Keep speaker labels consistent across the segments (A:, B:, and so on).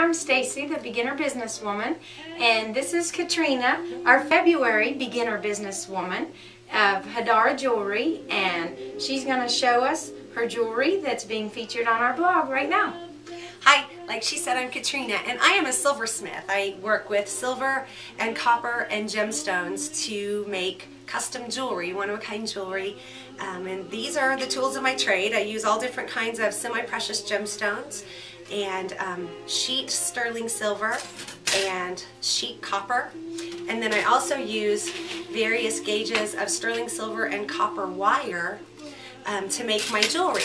A: I'm Stacey, the beginner businesswoman, and this is Catrina, our February beginner businesswoman of Hadarah Jewelry, and she's going to show us her jewelry that's being featured on our blog right now.
B: Hi, like she said, I'm Catrina, and I am a silversmith. I work with silver and copper and gemstones to make custom jewelry, one-of-a-kind jewelry, and these are the tools of my trade. I use all different kinds of semi-precious gemstones and sheet sterling silver and sheet copper, and then I also use various gauges of sterling silver and copper wire to make my jewelry.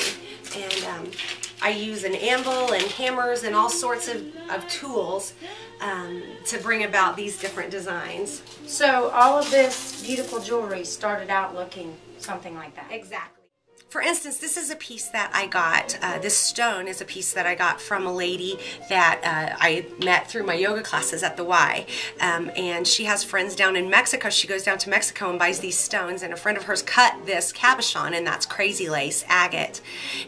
B: And I use an anvil and hammers and all sorts of tools to bring about these different designs.
A: So all of this beautiful jewelry started out looking something like that.
B: Exactly. For instance, this is a piece that I got, this stone is a piece that I got from a lady that I met through my yoga classes at the Y. And she has friends down in Mexico. She goes down to Mexico and buys these stones, and a friend of hers cut this cabochon, and that's crazy lace, agate.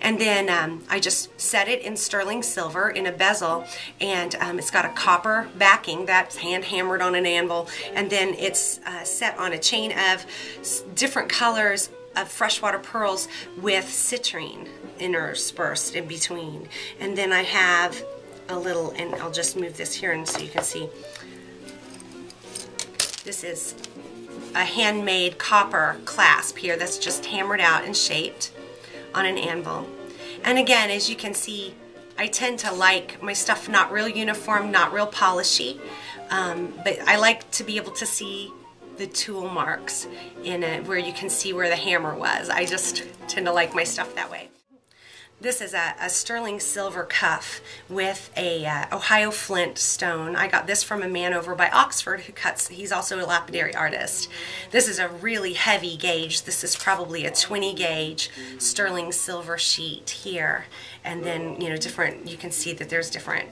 B: And then I just set it in sterling silver in a bezel, and it's got a copper backing that's hand hammered on an anvil, and then it's set on a chain of different colors of freshwater pearls with citrine interspersed in between. And then I have a little, and I'll just move this here and so you can see, this is a handmade copper clasp here that's just hammered out and shaped on an anvil. And again, as you can see, I tend to like my stuff not real uniform, not real polishy, but I like to be able to see the tool marks in it where you can see where the hammer was. I just tend to like my stuff that way. This is a sterling silver cuff with a Ohio flint stone. I got this from a man over by Oxford who cuts, he's also a lapidary artist. This is a really heavy gauge. This is probably a 20 gauge sterling silver sheet here. And then, you know, different, you can see that there's different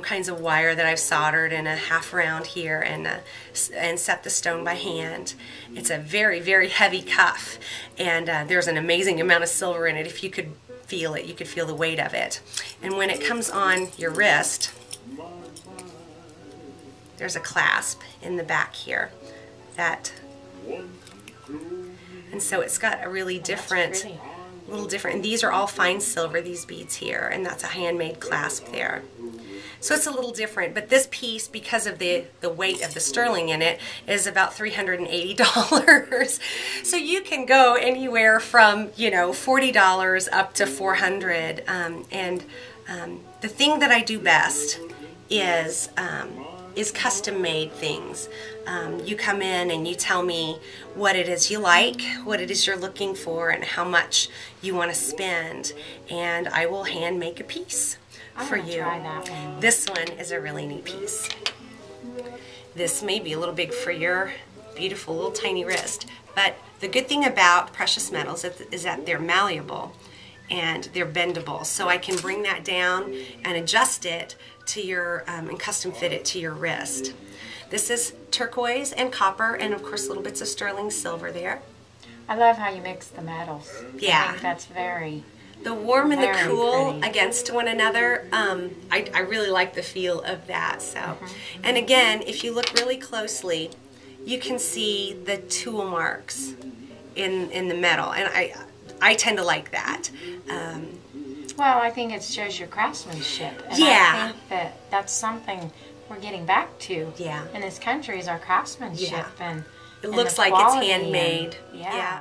B: kinds of wire that I've soldered in a half round here and set the stone by hand. It's a very, very heavy cuff, and there's an amazing amount of silver in it. If you could feel it, you could feel the weight of it. And when it comes on your wrist, there's a clasp in the back here that, and so it's got a really different, little different, and these are all fine silver, these beads here, and that's a handmade clasp there. So it's a little different, but this piece, because of the weight of the sterling in it, is about $380. So you can go anywhere from, you know, $40 up to $400. The thing that I do best is custom-made things. You come in and you tell me what it is you like, what it is you're looking for, and how much you want to spend, and I will hand make a piece for you.
A: Try that one.
B: This one is a really neat piece. This may be a little big for your beautiful little tiny wrist, but the good thing about precious metals is that they're malleable and they're bendable, so I can bring that down and adjust it to your and custom fit it to your wrist. This is turquoise and copper, and of course little bits of sterling silver there.
A: I love how you mix the metals.
B: Yeah.
A: I think that's very,
B: the warm and the cool
A: pretty
B: against one another, I really like the feel of that. So, and again, if you look really closely, you can see the tool marks in the metal, and I tend to like that.
A: well, I think it shows your craftsmanship. And
B: Yeah.
A: I think that's something we're getting back to.
B: Yeah.
A: In this country is our craftsmanship.
B: Yeah.
A: And
B: It
A: and
B: looks
A: the
B: like it's
A: quality
B: handmade.
A: and- yeah.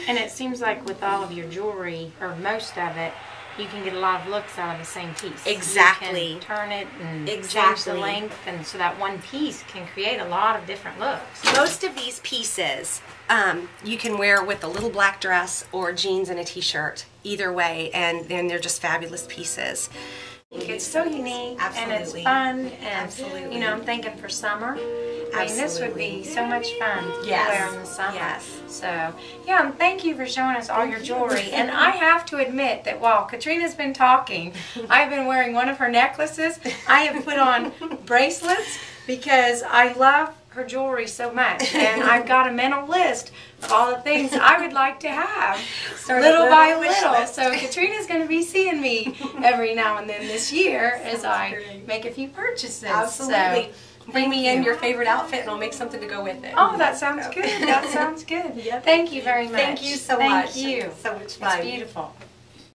A: And it seems like with all of your jewelry, or most of it, you can get a lot of looks out of the same piece.
B: Exactly.
A: You can turn it and change
B: Exactly.
A: the length, and so that one piece can create a lot of different looks.
B: Most of these pieces you can wear with a little black dress or jeans and a t-shirt, either way, and then they're just fabulous pieces.
A: It's so unique, and it's
B: Absolutely.
A: fun, and
B: Absolutely.
A: you know, I'm thinking for summer. I mean, this would be so much fun to
B: Yes.
A: wear in the summer.
B: Yes.
A: So, yeah, and thank you for showing us all your jewelry. And I have to admit that while Catrina's been talking, I've been wearing one of her necklaces. I have put on bracelets because I love her jewelry so much, and I've got a mental list of all the things I would like to have, little by little. So Catrina's going to be seeing me every now and then this year as I make a few purchases.
B: Absolutely.
A: So,
B: bring me in your favorite outfit and I'll make something to go with it.
A: Oh, that sounds good. That sounds good.
B: Yep.
A: Thank you very much.
B: Thank you so much.
A: Thank you.
B: So much fun.
A: It's beautiful.